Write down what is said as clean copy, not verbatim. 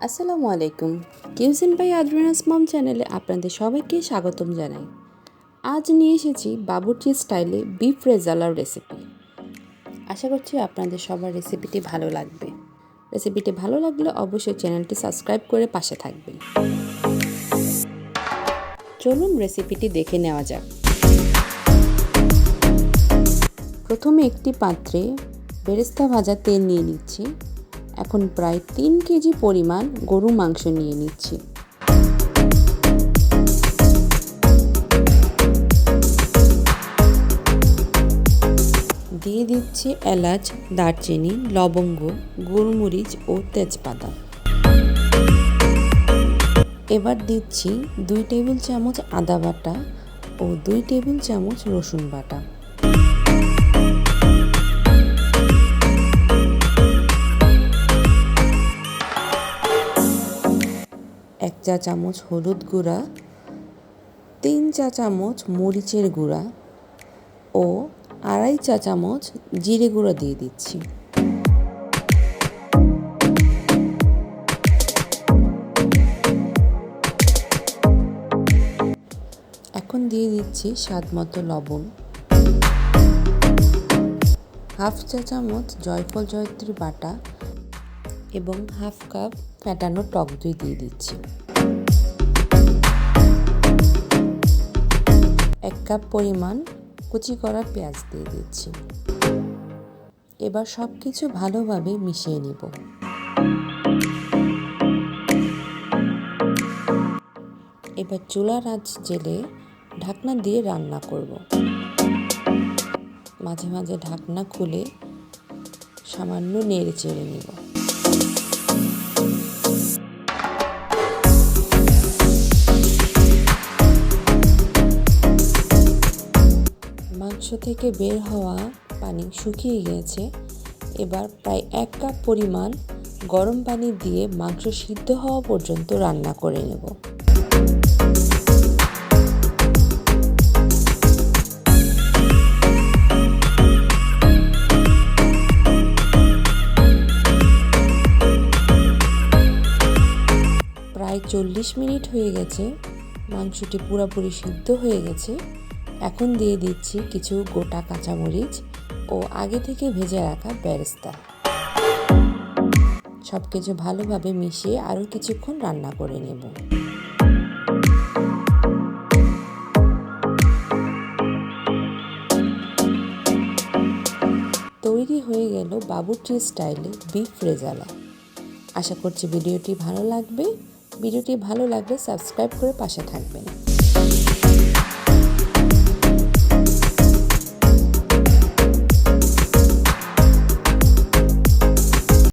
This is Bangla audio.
আসসালামু আলাইকুম। কিউজিন বাই আদ্রিনাস মম চ্যানেলে আপনাদের সবাইকে স্বাগতম জানাই। আজ নিয়ে এসেছি বাবুর্চি স্টাইলে বিফ রেজালার রেসিপি। আশা করছি আপনাদের সবার রেসিপিটি ভালো লাগবে। রেসিপিটি ভালো লাগলে অবশ্যই চ্যানেলটি সাবস্ক্রাইব করে পাশে থাকবেন। চলুন রেসিপিটি দেখে নেওয়া যাক। প্রথমে একটি পাত্রে বেরেস্তা ভাজা তেল নিয়ে নিচ্ছি। এখন প্রায় 3 কেজি পরিমাণ গরু মাংস নিয়ে নিচ্ছি। দিয়ে দিচ্ছি এলাচ, দারচিনি, লবঙ্গ, গোলমরিচ ও তেজপাতা। এবার দিচ্ছি 2 টেবিল চামচ আদা বাটা ও 2 টেবিল চামচ রসুন বাটা। এক চা চামচ হলুদ গুঁড়া, 3 চা চামচ মরিচের গুঁড়া ও 2.5 চা চামচ জিরে গুঁড়া দিয়ে দিচ্ছি। এখন দিয়ে দিচ্ছি স্বাদ মতো লবণ, হাফ চা চামচ জয়ফল জয়ত্রী বাটা এবং হাফ কাপ ফ্যাটানো টক দই দিয়ে দিচ্ছি। 1 কাপ পরিমাণ কুচি করা পেঁয়াজ দিয়ে দিচ্ছি। এবার সব কিছু ভালোভাবে মিশিয়ে নিব। এবার চুলার আঁচ জ্বেলে ঢাকনা দিয়ে রান্না করব। মাঝে মাঝে ঢাকনা খুলে সামান্য নেড়ে চেড়ে নিব। মাংস থেকে বের হওয়া পানি শুকিয়ে গিয়েছে। এবার প্রায় 1 কাপ পরিমাণ গরম পানি দিয়ে মাংস সিদ্ধ হওয়া পর্যন্ত রান্না করে নেব। প্রায় 40 মিনিট হয়ে গেছে, মাংসটি পুরোপুরি সিদ্ধ হয়ে গেছে। এখন দিয়ে দিচ্ছি কিছু গোটা কাঁচামরিচ ও আগে থেকে ভেজে রাখা বেরেস্তা। সব কিছু ভালোভাবে মিশিয়ে আরও কিছুক্ষণ রান্না করে নেব। তৈরি হয়ে গেল বাবুর্চি স্টাইলে বিফ রেজালা। আশা করছি ভিডিওটি ভালো লাগবে। ভিডিওটি ভালো লাগলে সাবস্ক্রাইব করে পাশে থাকবেন।